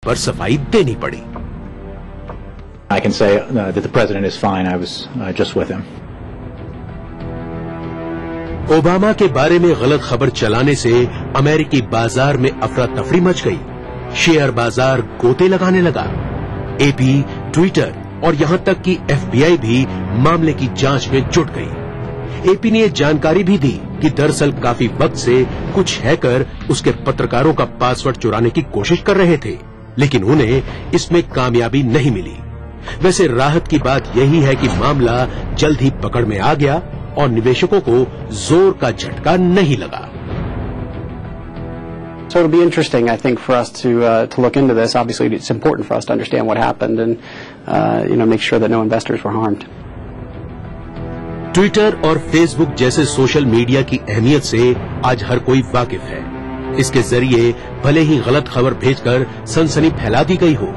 पर सफाई देनी पड़ी। I can say that the president is fine. I was just with him. Obama के बारे में गलत खबर चलाने से अमेरिकी बाजार में अफरा तफरी मच गई। शेयर बाजार गोते लगाने लगा। एपी, ट्विटर और यहां तक कि FBI भी मामले की जांच में जुट गई। एपी ने यह जानकारी भी दी कि दरअसल काफी वक्त से कुछ हैकर उसके पत्रकारों का पासवर्ड चुराने की कोशिश कर रहे थे, लेकिन उन्हें इसमें कामयाबी नहीं मिली। वैसे राहत की बात यही है कि मामला जल्द ही पकड़ में आ गया और निवेशकों को जोर का झटका नहीं लगा। So it'll be interesting, I think, for us to look into this. Obviously, it's important for us to understand what happened and make sure that no investors were harmed. Twitter और फेसबुक जैसे social media की अहमियत से आज हर कोई वाकिफ है। इसके जरिए भले ही गलत खबर भेजकर सनसनी फैला दी गई हो,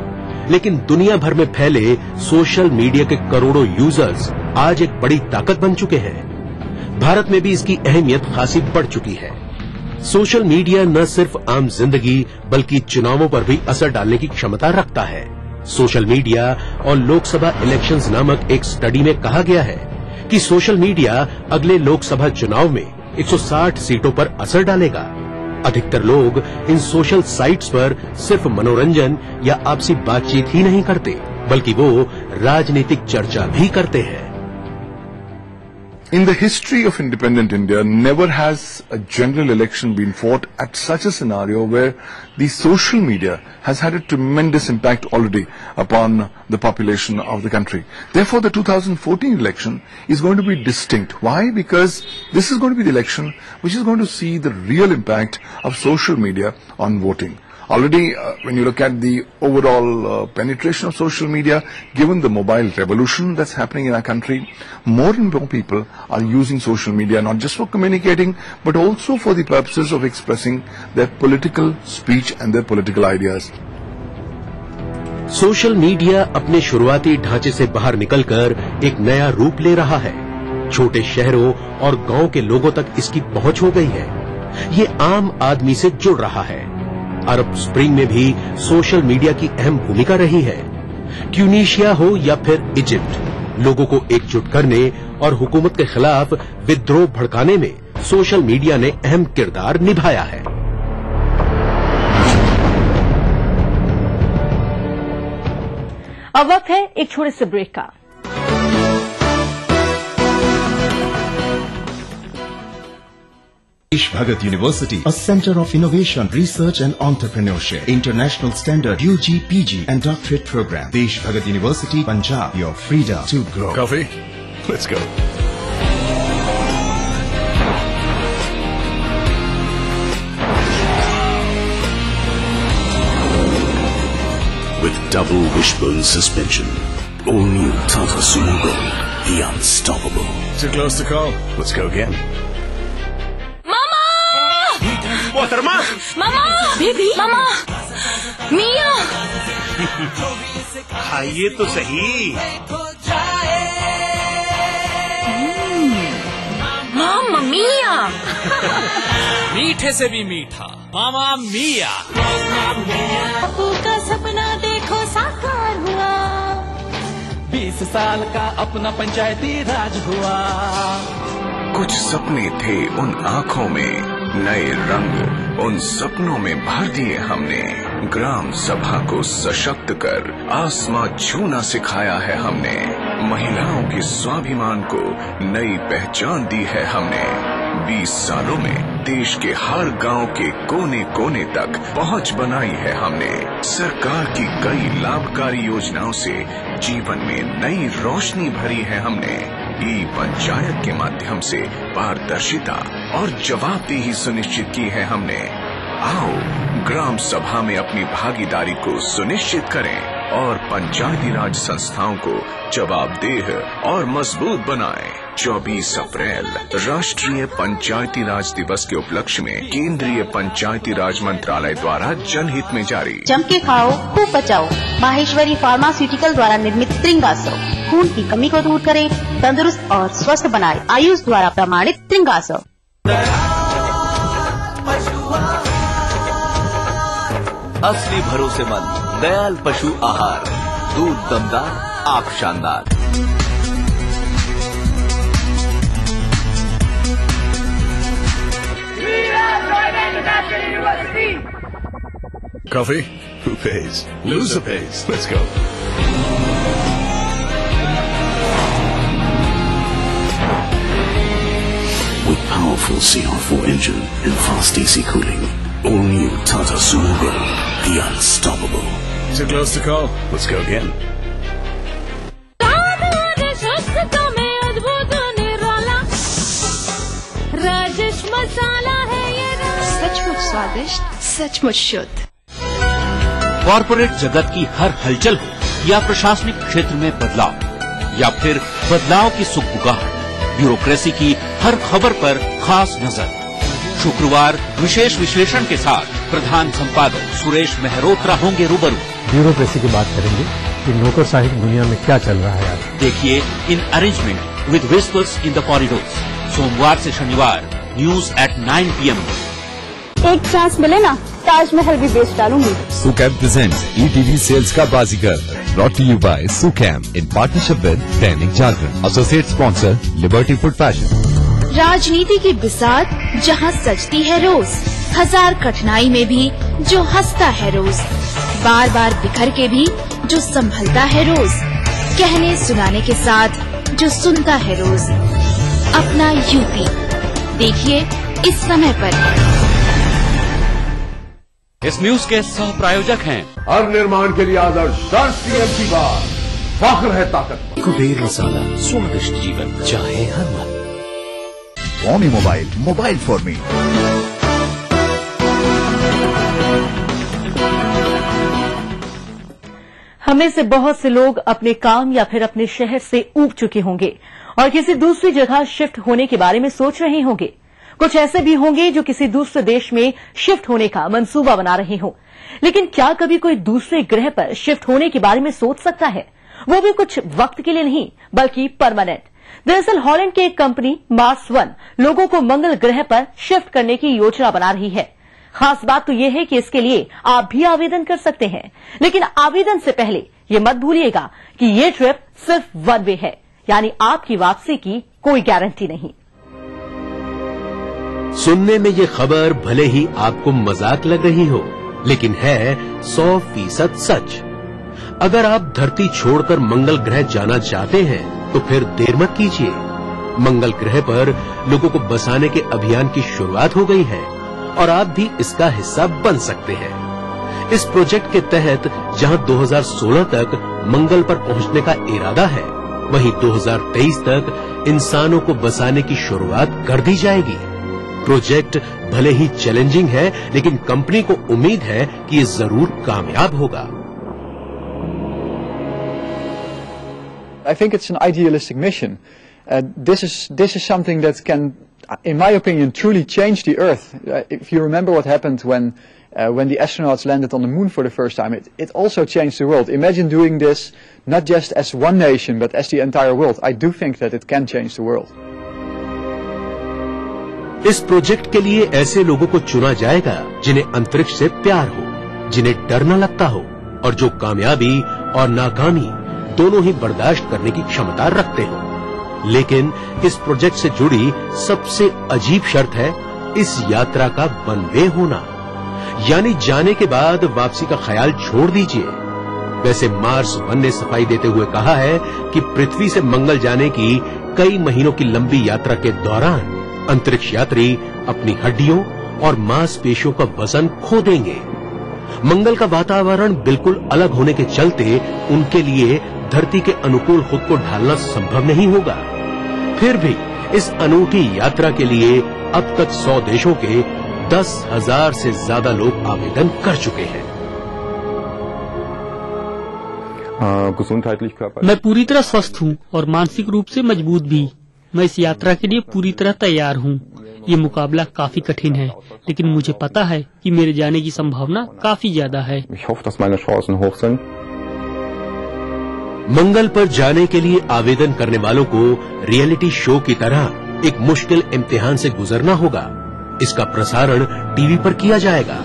लेकिन दुनिया भर में फैले सोशल मीडिया के करोड़ों यूजर्स आज एक बड़ी ताकत बन चुके हैं। भारत में भी इसकी अहमियत खासी बढ़ चुकी है। सोशल मीडिया न सिर्फ आम जिंदगी बल्कि चुनावों पर भी असर डालने की क्षमता रखता है। सोशल मीडिया और लोकसभा इलेक्शंस नामक एक स्टडी में कहा गया है कि सोशल मीडिया अगले लोकसभा चुनाव में 160 सीटों पर असर डालेगा। अधिकतर लोग इन सोशल साइट्स पर सिर्फ मनोरंजन या आपसी बातचीत ही नहीं करते, बल्कि वो राजनीतिक चर्चा भी करते हैं। In the history of independent India, never has a general election been fought at such a scenario where the social media has had a tremendous impact already upon the population of the country. Therefore, the 2014 election is going to be distinct. Why? Because this is going to be the election which is going to see the real impact of social media on voting. Already, when you look at the overall penetration of social media, given the mobile revolution that's happening in our country, more and more people are using social media not just for communicating, but also for the purposes of expressing their political speech and their political ideas. Social media अपने शुरुआती ढांचे से बाहर निकलकर एक नया रूप ले रहा है। छोटे शहरों और गांव के लोगों तक इसकी पहुंच हो गई है। ये आम आदमी से जुड़ रहा है। अरब स्प्रिंग में भी सोशल मीडिया की अहम भूमिका रही है। ट्यूनीशिया हो या फिर इजिप्ट, लोगों को एकजुट करने और हुकूमत के खिलाफ विद्रोह भड़काने में सोशल मीडिया ने अहम किरदार निभाया है। अब वक्त है एक छोटे से ब्रेक का। Desh Bhagat University, a center of innovation, research and entrepreneurship. International standard UG, PG and doctorate program. Desh Bhagat University, Punjab, your freedom to grow. Coffee? Let's go. With double wishbone suspension, all new Tata Sumo Gold, the unstoppable. Too close to call. Let's go again. मोहतरमा, मामा, baby, मामा, मिया, खाइए तो सही। मामा मिया। मीठे से भी मीठा, मामा मिया। बापू का सपना देखो साकार हुआ। 20 साल का अपना पंचायती राज हुआ। कुछ सपने थे उन आँखों में, नए रंग उन सपनों में भर दिए हमने। ग्राम सभा को सशक्त कर आसमां छूना सिखाया है हमने। महिलाओं के स्वाभिमान को नई पहचान दी है हमने। 20 सालों में देश के हर गांव के कोने कोने तक पहुंच बनाई है हमने। सरकार की कई लाभकारी योजनाओं से जीवन में नई रोशनी भरी है हमने। ई पंचायत के माध्यम से पारदर्शिता और जवाबदेही सुनिश्चित की है हमने। आओ ग्राम सभा में अपनी भागीदारी को सुनिश्चित करें और पंचायती राज संस्थाओं को जवाबदेह और मजबूत बनाएं। 24 अप्रैल राष्ट्रीय पंचायती राज दिवस के उपलक्ष्य में केंद्रीय पंचायती राज मंत्रालय द्वारा जनहित में जारी। जम के खाओ, खूब बचाओ। माहेश्वरी फार्मास्यूटिकल द्वारा निर्मित त्रिंगासव खून की कमी को दूर करे, तंदुरुस्त और स्वस्थ बनाए। आयुष द्वारा प्रमाणित त्रिंगासव। असली भरोसेमंद दयाल पशु आहार, दूध दमदार, आप शानदार। Coffee? Who pays? Loser pays. Let's go. With powerful CR4 engine and fast AC cooling, all new Tata Sumo Gold, the unstoppable. Too close to call. Let's go again. Rajesh मसाला है ये, सचमुच स्वादिष्ट, सचमुच शुद्ध। कॉर्पोरेट जगत की हर हलचल हो या प्रशासनिक क्षेत्र में बदलाव या फिर बदलाव की सुगबुगाहट, ब्यूरोक्रेसी की हर खबर पर खास नजर। शुक्रवार विशेष विश्लेषण के साथ प्रधान संपादक सुरेश मेहरोत्रा होंगे रूबरू। ब्यूरोक्रेसी की बात करेंगे कि नौकरशाही की दुनिया में क्या चल रहा है आज। देखिए इन arrangement with whispers in the corridors, सोमवार से शनिवार न्यूज एट 9 PM। एक चांस मिले ना, ताजमहल भी बेच डालूंगी। SuCam presents ETV Sales का बाजीगर, brought to you by SuCam in partnership with Dainik Jagran, associate sponsor Liberty Food Fashion। राजनीति की बिसात जहां सजती है रोज, हजार कठिनाई में भी जो हंसता है रोज, बार बार बिखर के भी जो संभलता है रोज, कहने सुनाने के साथ जो सुनता है रोज। अपना यूपी देखिए इस समय पर। इस न्यूज के सह प्रायोजक हैं हर निर्माण के लिए आदर्श सीएम की बात, फख्र है ताकत। कुबेर मसाला, स्वादिष्ट जीवन चाहे हर मन। Xiaomi Mobile, mobile for me। हमें से बहुत से लोग अपने काम या फिर अपने शहर से ऊब चुके होंगे और किसी दूसरी जगह शिफ्ट होने के बारे में सोच रहे होंगे। कुछ ऐसे भी होंगे जो किसी दूसरे देश में शिफ्ट होने का मंसूबा बना रहे हों। लेकिन क्या कभी कोई दूसरे ग्रह पर शिफ्ट होने के बारे में सोच सकता है, वो भी कुछ वक्त के लिए नहीं बल्कि परमानेंट। दरअसल हॉलैंड की एक कंपनी मार्स वन लोगों को मंगल ग्रह पर शिफ्ट करने की योजना बना रही है। खास बात तो यह है कि इसके लिए आप भी आवेदन कर सकते हैं, लेकिन आवेदन से पहले ये मत भूलिएगा कि ये ट्रिप सिर्फ वन वे है, यानी आपकी वापसी की कोई गारंटी नहीं। सुनने में ये खबर भले ही आपको मजाक लग रही हो, लेकिन है 100% सच। अगर आप धरती छोड़कर मंगल ग्रह जाना चाहते हैं तो फिर देर मत कीजिए। मंगल ग्रह पर लोगों को बसाने के अभियान की शुरुआत हो गई है और आप भी इसका हिस्सा बन सकते हैं। इस प्रोजेक्ट के तहत जहां 2016 तक मंगल पर पहुंचने का इरादा है, वहीं 2023 तक इंसानों को बसाने की शुरुआत कर दी जाएगी। प्रोजेक्ट भले ही चैलेंजिंग है, लेकिन कंपनी को उम्मीद है कि ये जरूर कामयाब होगा। I think it's an idealistic mission. This is something that can, in my opinion, truly change the Earth. If you remember what happened when the astronauts landed on the moon for the first time, it also changed the world. Imagine doing this not just as one nation, but as the entire world. I do think that it can change the world. इस project के लिए ऐसे लोगों को चुना जाएगा जिन्हें अंतरिक्ष से प्यार हो, जिन्हें डर न लगता हो और जो कामयाबी और नाकामी दोनों ही बर्दाश्त करने की क्षमता रखते हो। लेकिन इस प्रोजेक्ट से जुड़ी सबसे अजीब शर्त है इस यात्रा का वन वे होना, यानी जाने के बाद वापसी का ख्याल छोड़ दीजिए। वैसे मार्स वन ने सफाई देते हुए कहा है कि पृथ्वी से मंगल जाने की कई महीनों की लंबी यात्रा के दौरान अंतरिक्ष यात्री अपनी हड्डियों और मांसपेशियों का वजन खो देंगे। मंगल का वातावरण बिल्कुल अलग होने के चलते उनके लिए धरती के अनुकूल खुद को ढालना संभव नहीं होगा। फिर भी इस अनूठी यात्रा के लिए अब तक 100 देशों के 10,000 से ज्यादा लोग आवेदन कर चुके हैं। मैं पूरी तरह स्वस्थ हूँ और मानसिक रूप से मजबूत भी। मैं इस यात्रा के लिए पूरी तरह तैयार हूँ। ये मुकाबला काफी कठिन है, लेकिन मुझे पता है कि मेरे जाने की संभावना काफी ज्यादा है। मंगल पर जाने के लिए आवेदन करने वालों को रियलिटी शो की तरह एक मुश्किल इम्तिहान से गुजरना होगा। इसका प्रसारण टीवी पर किया जाएगा।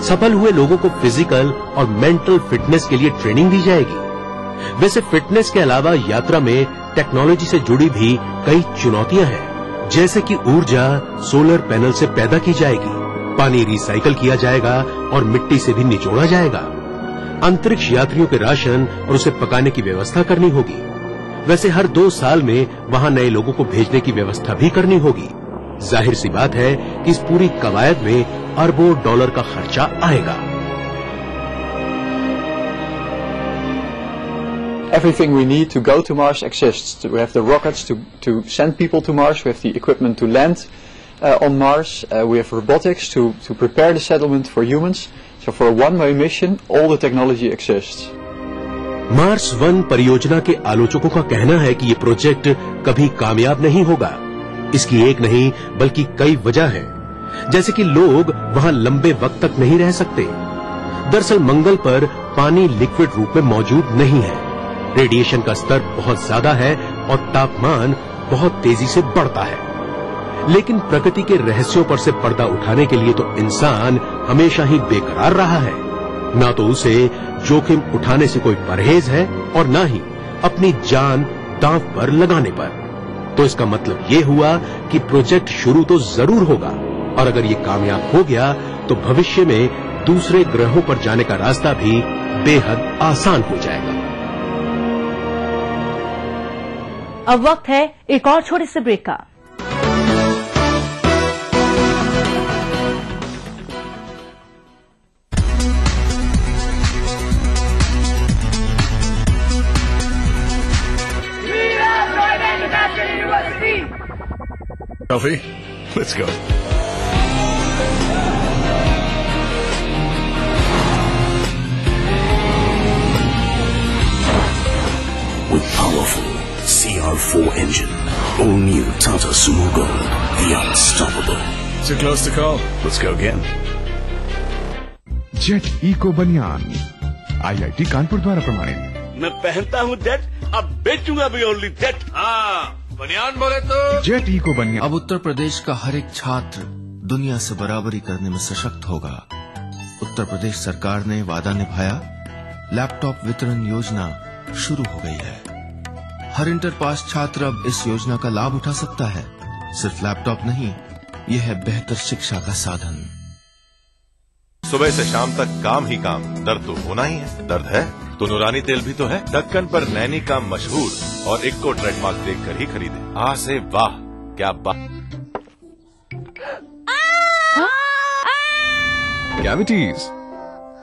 सफल हुए लोगों को फिजिकल और मेंटल फिटनेस के लिए ट्रेनिंग दी जाएगी। वैसे फिटनेस के अलावा यात्रा में टेक्नोलॉजी से जुड़ी भी कई चुनौतियां हैं, जैसे कि ऊर्जा सोलर पैनल से पैदा की जाएगी, पानी रिसाइकल किया जाएगा और मिट्टी से भी निचोड़ा जाएगा। अंतरिक्ष यात्रियों के राशन और उसे पकाने की व्यवस्था करनी होगी। वैसे हर 2 साल में वहां नए लोगों को भेजने की व्यवस्था भी करनी होगी। जाहिर सी बात है कि इस पूरी कवायद में अरबों डॉलर का खर्चा आएगा। Everything we need to go to Mars exists. We have the rockets to send people to Mars. We have the equipment to land on Mars. We have robotics to prepare the settlement for humans. So for a one-way mission, all the technology exists. Mars 1 परियोजना के आलोचकों का कहना है कि ये project कभी कामयाब नहीं होगा। इसकी एक नहीं बल्कि कई वजह है, जैसे कि लोग वहां लंबे वक्त तक नहीं रह सकते। दरअसल मंगल पर पानी लिक्विड रूप में मौजूद नहीं है, रेडिएशन का स्तर बहुत ज्यादा है और तापमान बहुत तेजी से बढ़ता है। लेकिन प्रकृति के रहस्यों पर से पर्दा उठाने के लिए तो इंसान हमेशा ही बेकरार रहा है। ना तो उसे जोखिम उठाने से कोई परहेज है और ना ही अपनी जान दांव पर लगाने पर। तो इसका मतलब ये हुआ कि प्रोजेक्ट शुरू तो जरूर होगा, और अगर ये कामयाब हो गया तो भविष्य में दूसरे ग्रहों पर जाने का रास्ता भी बेहद आसान हो जाएगा। अब वक्त है एक और छोटे से ब्रेक का। Coffee? Let's go. With powerful CR4 engine, all new Tata Sumo Gold, the unstoppable. Too close to call. Let's go again. Jet eco बनियान IIT कानपुर द्वारा प्रमाणित। मैं पहनता हूँ जेट, अब बेचूंगा भी ओनली जेट। हाँ, बनियान बोले तो जेट इको बनियान। अब उत्तर प्रदेश का हर एक छात्र दुनिया से बराबरी करने में सशक्त होगा। उत्तर प्रदेश सरकार ने वादा निभाया, लैपटॉप वितरण योजना शुरू हो गई है। हर इंटर पास छात्र अब इस योजना का लाभ उठा सकता है। सिर्फ लैपटॉप नहीं, यह है बेहतर शिक्षा का साधन। सुबह से शाम तक काम ही काम, दर्द तो होना ही है। दर्द है तो नूरानी तेल भी तो है। ढक्कन पर नैनी का मशहूर और इक्को ट्रेडमार्क देखकर ही खरीदे। आ से वाह, क्या बात। कैविटीज,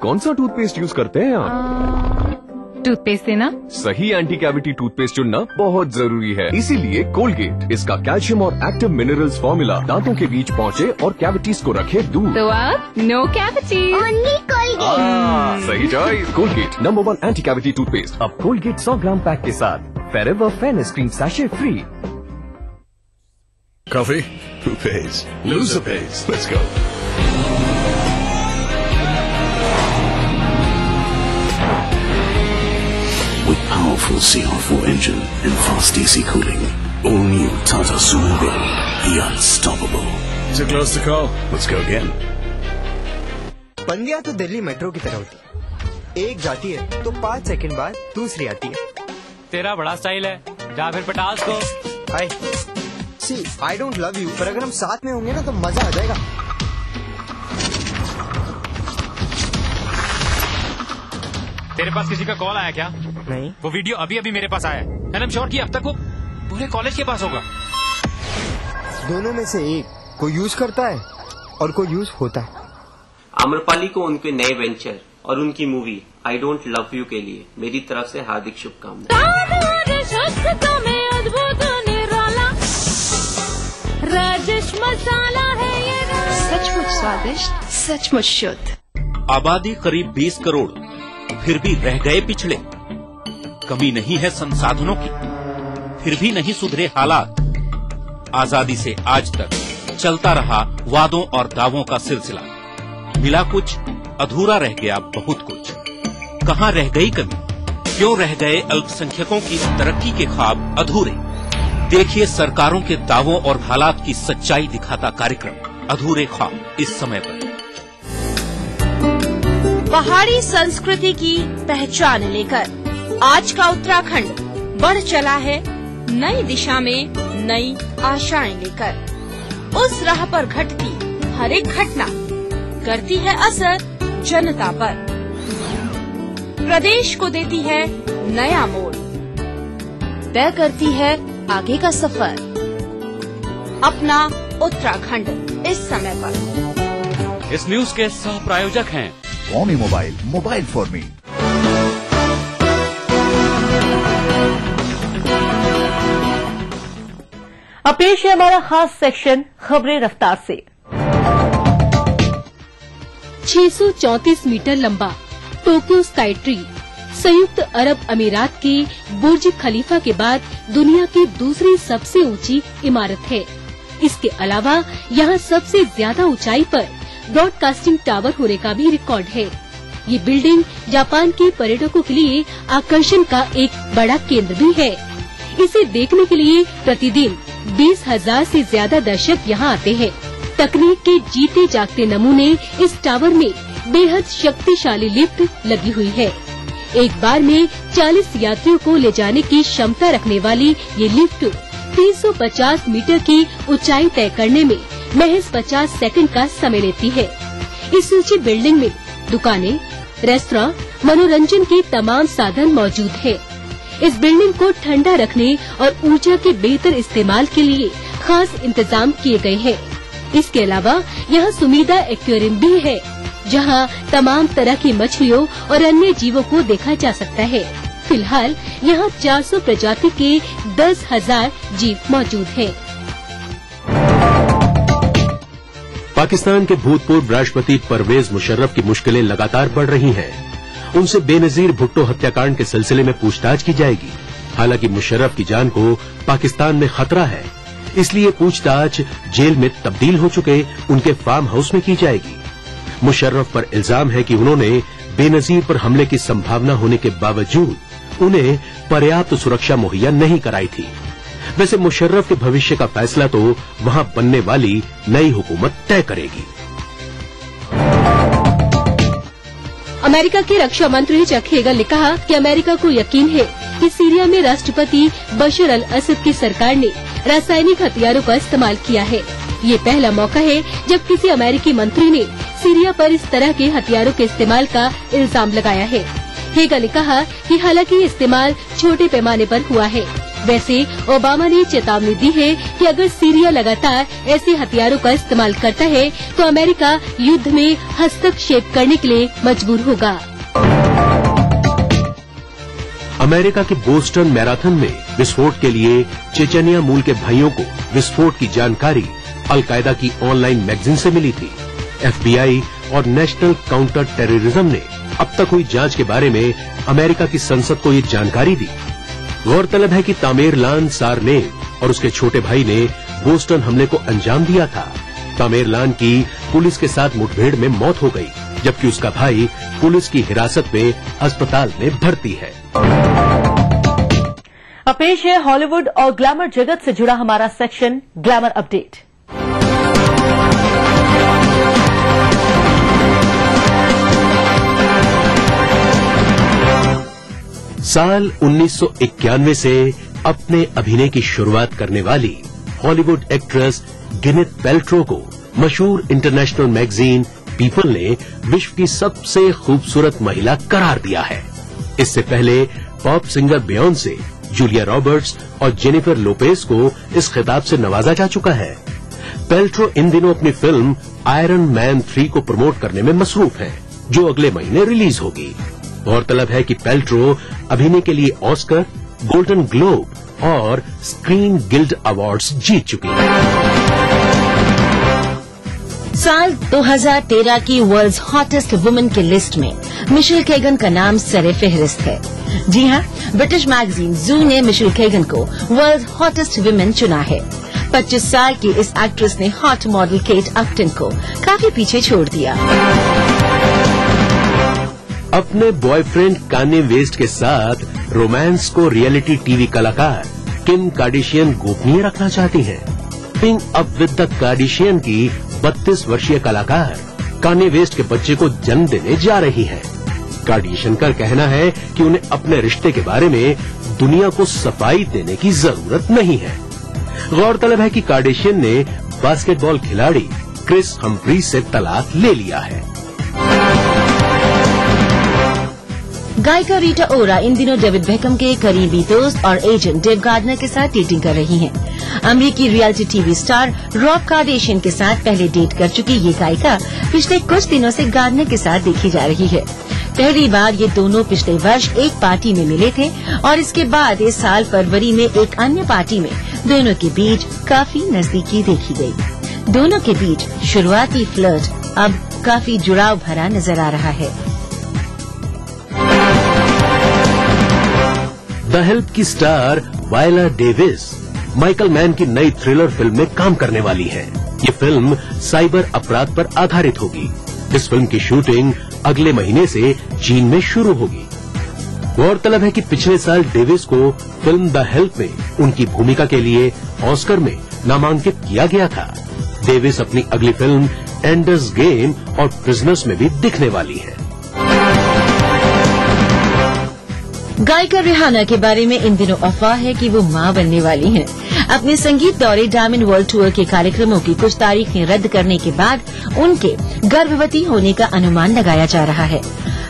कौन सा टूथपेस्ट यूज करते हैं आप? टूथपेस्ट से ना सही एंटी कैविटी टूथपेस्ट चुनना बहुत जरूरी है। इसीलिए कोलगेट, इसका कैल्शियम और एक्टिव मिनरल्स फॉर्मूला दांतों के बीच पहुंचे और कैविटीज को रखे दूर। तो अब नो कैविटीज, ओनली कोलगेट। सही choice. Colgate number 1 anti cavity toothpaste. अब कोलगेट 100 ग्राम पैक के साथ Forever Fairness Cream Sachet free. Coffee? Who pays? Loser pays. Let's go. With powerful CR4 engine and fast AC cooling, all new Tata Sumo Gold, the unstoppable. Too close to call. Let's go again. बंदियां तो Delhi metro की तरह होती है, एक जाती है तो 5 सेकंड बाद दूसरी आती है। तेरा बड़ा स्टाइल है, जा फिर पटास को। हाय, सी आई डोंट लव यू, पर अगर हम साथ में होंगे ना तो मजा आ जाएगा। तेरे पास किसी का कॉल आया क्या? नहीं। वो वीडियो अभी अभी मेरे पास आया है, एंड आई एम श्योर कि अब तक वो पूरे कॉलेज के पास होगा। दोनों में से एक, कोई यूज करता है और कोई यूज होता है। आम्रपाली को उनके नए वेंचर और उनकी movie I don't love you के लिए मेरी तरफ से हार्दिक शुभकामनाएं। राजेश मसाला है ये, सचमुच स्वादिष्ट, सचमुच शुद्ध। आबादी करीब 20 करोड़, फिर भी रह गए पिछड़े। कमी नहीं है संसाधनों की, फिर भी नहीं सुधरे हालात। आजादी से आज तक चलता रहा वादों और दावों का सिलसिला। मिला कुछ, अधूरा रह गया बहुत कुछ। कहाँ रह गई कमी? क्यों रह गए अल्पसंख्यकों की तरक्की के ख्वाब अधूरे? देखिए सरकारों के दावों और हालात की सच्चाई दिखाता कार्यक्रम अधूरे ख्वाब, इस समय पर। पहाड़ी संस्कृति की पहचान लेकर आज का उत्तराखंड बढ़ चला है नई दिशा में नई आशाएं लेकर। उस राह पर घटती हर एक घटना करती है असर जनता पर, प्रदेश को देती है नया मोड़, तय करती है आगे का सफर। अपना उत्तराखंड इस समय पर। इस न्यूज के सह प्रायोजक हैं Only मोबाइल फॉर मी। अब पेश है हमारा खास सेक्शन खबरें रफ्तार से। 634 मीटर लंबा टोक्यो स्काई ट्री संयुक्त अरब अमीरात के बुर्ज खलीफा के बाद दुनिया की दूसरी सबसे ऊंची इमारत है। इसके अलावा यहाँ सबसे ज्यादा ऊंचाई पर ब्रॉडकास्टिंग टावर होने का भी रिकॉर्ड है। ये बिल्डिंग जापान के पर्यटकों के लिए आकर्षण का एक बड़ा केंद्र भी है। इसे देखने के लिए प्रतिदिन 20,000 से ज्यादा दर्शक यहाँ आते हैं। तकनीक के जीते जागते नमूने इस टावर में बेहद शक्तिशाली लिफ्ट लगी हुई है। एक बार में 40 यात्रियों को ले जाने की क्षमता रखने वाली ये लिफ्ट 350 मीटर की ऊंचाई तय करने में महज 50 सेकंड का समय लेती है। इस ऊंची बिल्डिंग में दुकानें, रेस्तरां, मनोरंजन के तमाम साधन मौजूद है। इस बिल्डिंग को ठंडा रखने और ऊर्जा के बेहतर इस्तेमाल के लिए खास इंतजाम किए गए हैं। इसके अलावा यहाँ सुमीदा एक्वेरियम भी है, जहाँ तमाम तरह की मछलियों और अन्य जीवों को देखा जा सकता है। फिलहाल यहाँ 400 प्रजाति के 10,000 जीव मौजूद हैं। पाकिस्तान के भूतपूर्व राष्ट्रपति परवेज मुशर्रफ की मुश्किलें लगातार बढ़ रही हैं। उनसे बेनजीर भुट्टो हत्याकांड के सिलसिले में पूछताछ की जाएगी। हालांकि मुशर्रफ की जान को पाकिस्तान में खतरा है, इसलिए पूछताछ जेल में तब्दील हो चुके उनके फार्म हाउस में की जाएगी। मुशर्रफ पर इल्जाम है कि उन्होंने बेनजीर पर हमले की संभावना होने के बावजूद उन्हें पर्याप्त सुरक्षा मुहैया नहीं कराई थी। वैसे मुशर्रफ के भविष्य का फैसला तो वहां बनने वाली नई हुकूमत तय करेगी। अमेरिका के रक्षा मंत्री चक हेगल ने कहा कि अमेरिका को यकीन है कि सीरिया में राष्ट्रपति बशर अल असद की सरकार ने रासायनिक हथियारों का इस्तेमाल किया है। ये पहला मौका है जब किसी अमेरिकी मंत्री ने सीरिया पर इस तरह के हथियारों के इस्तेमाल का इल्जाम लगाया है। हेगल ने कहा कि हालांकि ये इस्तेमाल छोटे पैमाने पर हुआ है, वैसे ओबामा ने चेतावनी दी है कि अगर सीरिया लगातार ऐसे हथियारों का इस्तेमाल करता है तो अमेरिका युद्ध में हस्तक्षेप करने के लिए मजबूर होगा। अमेरिका के बोस्टन मैराथन में विस्फोट के लिए चेचनिया मूल के भाइयों को विस्फोट की जानकारी अलकायदा की ऑनलाइन मैगजीन से मिली थी। FBI और नेशनल काउंटर टेररिज्म ने अब तक हुई जांच के बारे में अमेरिका की संसद को ये जानकारी दी। गौरतलब है कि तामेरलान सारनेव और उसके छोटे भाई ने बोस्टन हमले को अंजाम दिया था। तामेरलान की पुलिस के साथ मुठभेड़ में मौत हो गई, जबकि उसका भाई पुलिस की हिरासत में अस्पताल में भर्ती है। अब पेश है हॉलीवुड और ग्लैमर जगत से जुड़ा हमारा सेक्शन ग्लैमर अपडेट। साल 1991 से अपने अभिनय की शुरुआत करने वाली हॉलीवुड एक्ट्रेस ग्विनेथ पैल्ट्रो को मशहूर इंटरनेशनल मैगजीन पीपल ने विश्व की सबसे खूबसूरत महिला करार दिया है। इससे पहले pop singer Beyonce, Julia Roberts और जेनिफर लोपेज को इस खिताब से नवाजा जा चुका है। पैल्ट्रो इन दिनों अपनी फिल्म आयरन मैन 3 को प्रमोट करने में मसरूफ है, जो अगले महीने रिलीज होगी। गौरतलब है कि पैल्ट्रो अभिनय के लिए ऑस्कर, गोल्डन ग्लोब और स्क्रीन गिल्ड अवार्ड्स जीत चुकी है। साल 2013 की वर्ल्ड्स हॉटेस्ट वुमेन की लिस्ट में मिशेल केगन का नाम सरे फहरिस्त है। जी हां, ब्रिटिश मैगजीन जू ने मिशेल केगन को वर्ल्ड हॉटेस्ट वुमेन चुना है। 25 साल की इस एक्ट्रेस ने हॉट मॉडल केट अपटन को काफी पीछे छोड़ दिया। अपने बॉयफ्रेंड कान्ये वेस्ट के साथ रोमांस को रियलिटी टीवी कलाकार किम कार्दाशियन गोपनीय रखना चाहती हैं। Ping up with the Kardashian की 32 वर्षीय कलाकार कान्ये वेस्ट के बच्चे को जन्म देने जा रही हैं। कार्डिशन का कहना है कि उन्हें अपने रिश्ते के बारे में दुनिया को सफाई देने की जरूरत नहीं है। गौरतलब है कि कार्डिशन ने बास्केटबॉल खिलाड़ी क्रिस हम्फ्रीज से तलाक ले लिया है। गायिका रीटा ओरा इन दिनों डेविड बेकहम के करीबी दोस्त और एजेंट डेव गार्डनर के साथ डेटिंग कर रही हैं। अमेरिकी reality TV star Rob Kardashian के साथ पहले डेट कर चुकी ये गायिका पिछले कुछ दिनों से गार्डनर के साथ देखी जा रही है। पहली बार ये दोनों पिछले वर्ष एक पार्टी में मिले थे और इसके बाद इस साल फरवरी में एक अन्य पार्टी में दोनों के बीच काफी नजदीकी देखी गई। दोनों के बीच शुरुआती फ्लर्ट अब काफी जुड़ाव भरा नजर आ रहा है। द हेल्प की स्टार वायला डेविस माइकल मैन की नई थ्रिलर फिल्म में काम करने वाली है। ये फिल्म साइबर अपराध पर आधारित होगी। इस फिल्म की शूटिंग अगले महीने से चीन में शुरू होगी। गौरतलब है कि पिछले साल डेविस को फिल्म द हेल्प में उनकी भूमिका के लिए ऑस्कर में नामांकित किया गया था। डेविस अपनी अगली फिल्म एंडर्स गेम और प्रिजनर्स में भी दिखने वाली है। गायिका रिहाना के बारे में इन दिनों अफवाह है कि वो मां बनने वाली हैं। अपने संगीत दौरे डायमंड वर्ल्ड टूर के कार्यक्रमों की कुछ तारीखें रद्द करने के बाद उनके गर्भवती होने का अनुमान लगाया जा रहा है।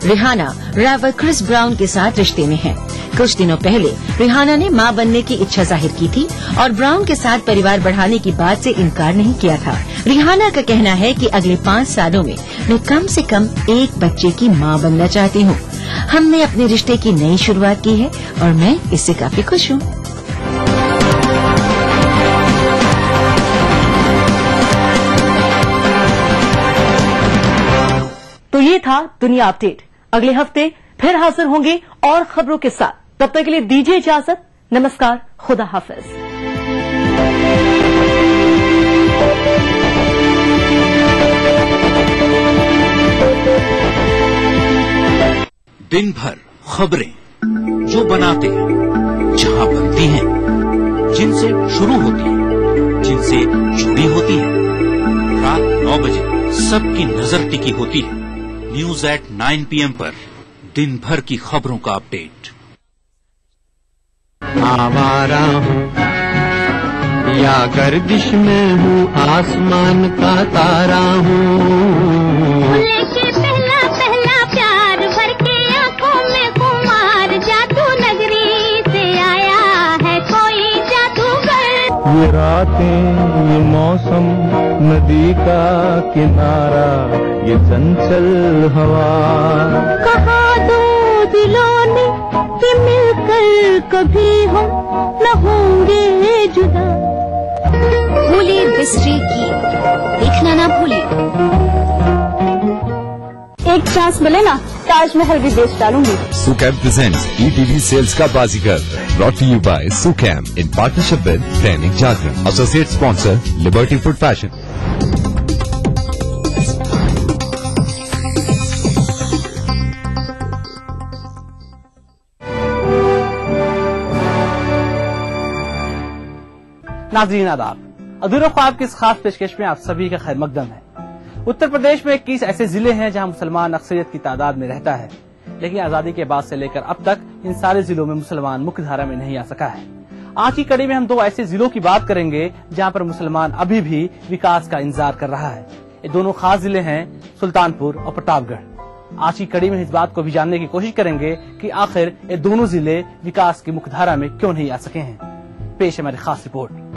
रिहाना रैपर क्रिस ब्राउन के साथ रिश्ते में हैं। कुछ दिनों पहले रिहाना ने मां बनने की इच्छा जाहिर की थी और ब्राउन के साथ परिवार बढ़ाने की बात से इनकार नहीं किया था। रिहाना का कहना है कि अगले 5 सालों में मैं कम से कम एक बच्चे की मां बनना चाहती हूं। हमने अपने रिश्ते की नई शुरुआत की है और मैं इससे काफी खुश हूं। तो ये था दुनिया अपडेट। अगले हफ्ते फिर हाजिर होंगे और खबरों के साथ। तब तक के लिए दीजिए इजाजत। नमस्कार, खुदा हाफिज। दिन भर खबरें जो बनाते हैं, जहां बनती हैं, जिनसे शुरू होती हैं, जिनसे जुड़ी होती हैं। रात 9 बजे सबकी नजर टिकी होती है न्यूज एट 9 PM पर। दिन भर की खबरों का अपडेट। आवारा हूँ या गर्दिश में हूँ, आसमान का तारा हूँ। पहला पहला प्यार भर के आंखों में कुमार, जादू नगरी से आया है कोई जादूगर। ये रातें, ये मौसम, नदी का किनारा, ये चंचल हवा। कहा दो दिलों ने कि मिलकर कभी हम न होंगे जुदा। भूलिए बिस्ट्री की देखना ना भूलिए। एक चांस मिले ना, ताजमहल भी बेच डालूंगी। सुकैम प्रेजेंट्स ETV सेल्स का बाजीगर, brought to you by Sukam in partnership with Dainik Jagran, associate sponsor Liberty food fashion. नाज़रीन आदाब, अधूरा ख्वाब की इस खास पेशकश में आप सभी का खैर मकदम है। उत्तर प्रदेश में 21 ऐसे जिले हैं जहां मुसलमान अक्सरियत की तादाद में रहता है, लेकिन आजादी के बाद से लेकर अब तक इन सारे जिलों में मुसलमान मुख्य धारा में नहीं आ सका है। आज की कड़ी में हम 2 ऐसे जिलों की बात करेंगे जहां पर मुसलमान अभी भी विकास का इंतजार कर रहा है। ये दोनों खास जिले हैं सुल्तानपुर और प्रतापगढ़। आज की कड़ी में इस बात को भी जानने की कोशिश करेंगे कि आखिर ये दोनों जिले विकास की मुख्य धारा में क्यों नहीं आ सके हैं। पेश है हमारी खास रिपोर्ट।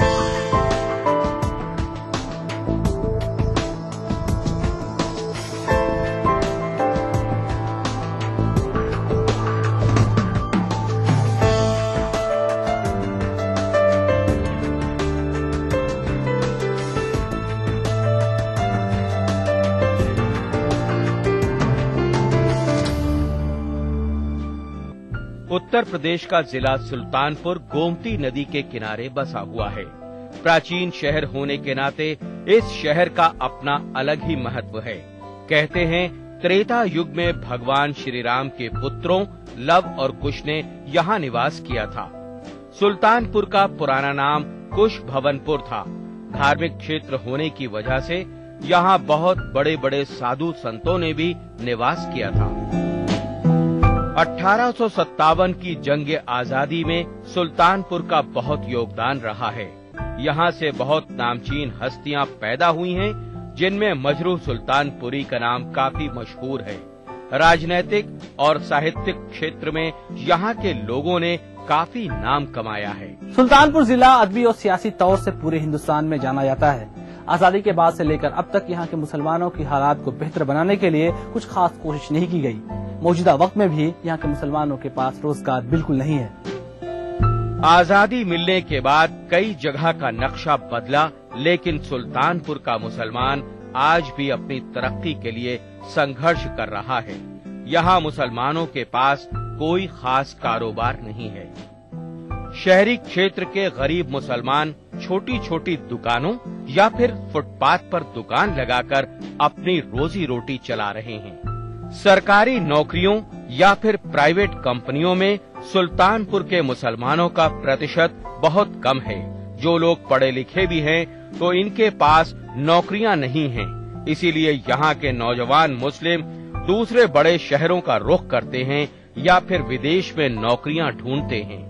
उत्तर प्रदेश का जिला सुल्तानपुर गोमती नदी के किनारे बसा हुआ है। प्राचीन शहर होने के नाते इस शहर का अपना अलग ही महत्व है। कहते हैं त्रेता युग में भगवान श्री राम के पुत्रों लव और कुश ने यहाँ निवास किया था। सुल्तानपुर का पुराना नाम कुश भवनपुर था। धार्मिक क्षेत्र होने की वजह से यहाँ बहुत बड़े बड़े साधु संतों ने भी निवास किया था। 1857 की जंग आजादी में सुल्तानपुर का बहुत योगदान रहा है। यहाँ से बहुत नामचीन हस्तियां पैदा हुई हैं, जिनमें मजरू सुल्तानपुरी का नाम काफी मशहूर है। राजनैतिक और साहित्यिक क्षेत्र में यहाँ के लोगों ने काफी नाम कमाया है। सुल्तानपुर जिला अदबी और सियासी तौर से पूरे हिंदुस्तान में जाना जाता है। आजादी के बाद से लेकर अब तक यहाँ के मुसलमानों की हालात को बेहतर बनाने के लिए कुछ खास कोशिश नहीं की गई। मौजूदा वक्त में भी यहाँ के मुसलमानों के पास रोजगार बिल्कुल नहीं है। आजादी मिलने के बाद कई जगह का नक्शा बदला, लेकिन सुल्तानपुर का मुसलमान आज भी अपनी तरक्की के लिए संघर्ष कर रहा है। यहाँ मुसलमानों के पास कोई खास कारोबार नहीं है। शहरी क्षेत्र के गरीब मुसलमान छोटी छोटी दुकानों या फिर फुटपाथ पर दुकान लगाकर अपनी रोजी रोटी चला रहे हैं। सरकारी नौकरियों या फिर प्राइवेट कंपनियों में सुल्तानपुर के मुसलमानों का प्रतिशत बहुत कम है। जो लोग पढ़े लिखे भी हैं तो इनके पास नौकरियां नहीं हैं। इसीलिए यहाँ के नौजवान मुस्लिम दूसरे बड़े शहरों का रुख करते हैं या फिर विदेश में नौकरियां ढूंढते हैं।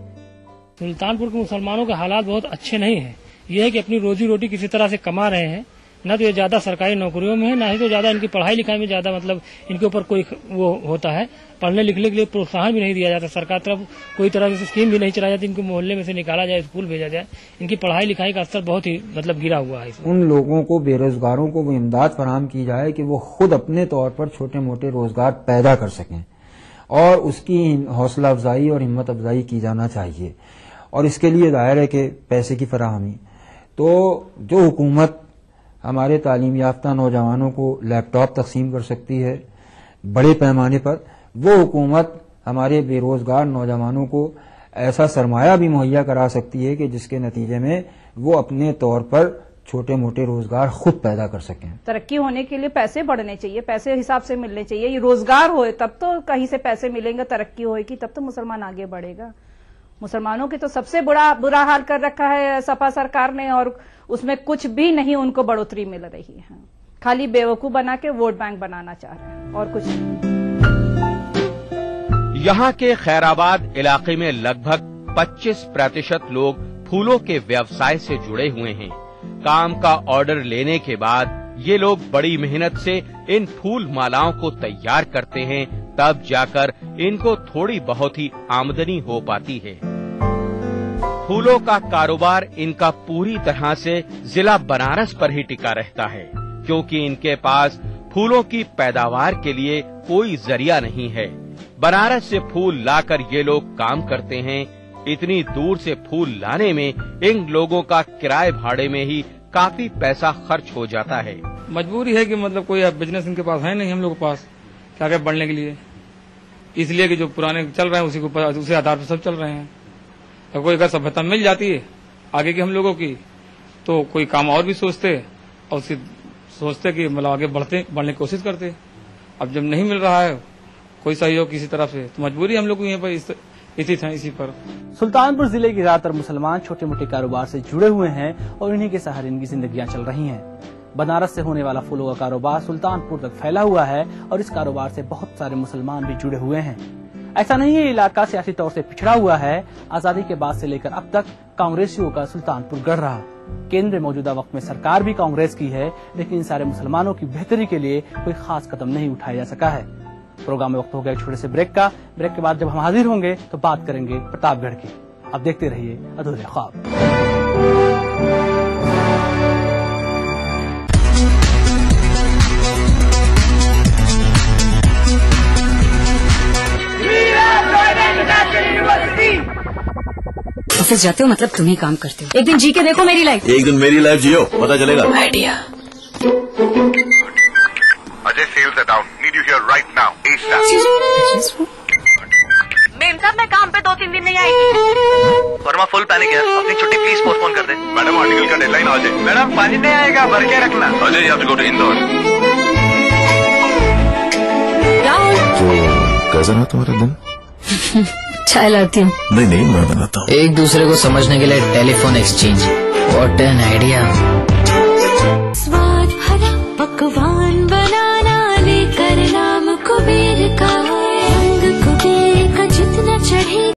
सुल्तानपुर के मुसलमानों के हालात बहुत अच्छे नहीं हैं। ये है कि अपनी रोजी रोटी किसी तरह से कमा रहे हैं, न तो ये ज्यादा सरकारी नौकरियों में है, न ही तो ज्यादा इनकी पढ़ाई लिखाई में ज्यादा मतलब इनके ऊपर कोई वो होता है। पढ़ने लिखने के लिए प्रोत्साहन भी नहीं दिया जाता। सरकार तरफ कोई तरह की स्कीम भी नहीं चलाई जाती। इनको मोहल्ले में से निकाला जाए, स्कूल भेजा जाए। इनकी पढ़ाई लिखाई का स्तर बहुत ही मतलब गिरा हुआ है। उन लोगों को, बेरोजगारों को वो इमदाद फराहम की जाए कि वो खुद अपने तौर पर छोटे मोटे रोजगार पैदा कर सकें और उसकी हौसला अफजाई और हिम्मत अफजाई की जाना चाहिए। और इसके लिए दायर है कि पैसे की फराहमी, तो जो हुकूमत हमारे तालीम याफ्ता नौजवानों को लैपटॉप तकसीम कर सकती है बड़े पैमाने पर, वो हुकूमत हमारे बेरोजगार नौजवानों को ऐसा सरमाया भी मुहैया करा सकती है कि जिसके नतीजे में वो अपने तौर पर छोटे मोटे रोजगार खुद पैदा कर सकें। तरक्की होने के लिए पैसे बढ़ने चाहिए, पैसे हिसाब से मिलने चाहिए। ये रोजगार होए तब तो कहीं से पैसे मिलेंगे, तरक्की होएगी तब तो मुसलमान आगे बढ़ेगा। मुसलमानों की तो सबसे बुरा हाल कर रखा है सपा सरकार ने, और उसमें कुछ भी नहीं उनको बढ़ोतरी मिल रही है। खाली बेवकूफ बना के वोट बैंक बनाना चाह रहे हैं और कुछ नहीं। यहाँ के खैराबाद इलाके में लगभग 25% लोग फूलों के व्यवसाय से जुड़े हुए हैं। काम का ऑर्डर लेने के बाद ये लोग बड़ी मेहनत से इन फूल मालाओं को तैयार करते हैं, तब जाकर इनको थोड़ी बहुत ही आमदनी हो पाती है। फूलों का कारोबार इनका पूरी तरह से जिला बनारस पर ही टिका रहता है, क्योंकि इनके पास फूलों की पैदावार के लिए कोई जरिया नहीं है। बनारस से फूल लाकर ये लोग काम करते हैं। इतनी दूर से फूल लाने में इन लोगों का किराए भाड़े में ही काफी पैसा खर्च हो जाता है। मजबूरी है कि मतलब कोई बिजनेस इनके पास है नहीं, हम लोग के पास क्या क्या बढ़ने के लिए, इसलिए कि जो पुराने चल रहे हैं उसी आधार पर सब चल रहे हैं। तो कोई अगर सभ्यता मिल जाती है आगे की हम लोगों की, तो कोई काम और भी सोचते और सोचते कि मतलब आगे बढ़ने की कोशिश करते। अब जब नहीं मिल रहा है कोई सहयोग किसी तरफ से, तो मजबूरी हम लोग को यहाँ पर इसी पर। सुल्तानपुर जिले के ज्यादातर मुसलमान छोटे मोटे कारोबार से जुड़े हुए हैं और इन्हीं के सहारे इनकी जिंदगियां चल रही हैं। बनारस से होने वाला फूलों का कारोबार सुल्तानपुर तक फैला हुआ है और इस कारोबार से बहुत सारे मुसलमान भी जुड़े हुए हैं। ऐसा नहीं है इलाका सियासी तौर से पिछड़ा हुआ है। आजादी के बाद से लेकर अब तक कांग्रेसियों का सुल्तानपुर गढ़ रहा। केंद्र में मौजूदा वक्त में सरकार भी कांग्रेस की है, लेकिन इन सारे मुसलमानों की बेहतरी के लिए कोई खास कदम नहीं उठाया जा सका है। प्रोग्राम में वक्त हो गया छोटे से ब्रेक का। ब्रेक के बाद जब हम हाजिर होंगे तो बात करेंगे प्रतापगढ़ की। अब देखते रहिए अधूरे ख्वाब। ऑफिस जाते हो मतलब तुम ही काम करते हो। एक दिन जी के देखो मेरी लाइफ। एक दिन मेरी लाइफ जियो, पता चलेगा। Idea. Ajay sales are down, need you here right now ASAP। Ma'am साहब मैं काम पे 2-3 दिन नहीं आएगी। वर्मा फुल पैनिक है, अपनी छुट्टी प्लीज पोस्टपोन कर दे। मैडम आर्टिकल का डेडलाइन आ जाए। मैडम पानी नहीं आएगा, भर के रखना। Ajay you have to go to Indore. तो कैसा रहा तुम्हारा दिन? चाय लाती हूँ। नहीं मैं बनाता हूँ। एक दूसरे को समझने के लिए telephone exchange, what an idea. स्वाद भरा कुवार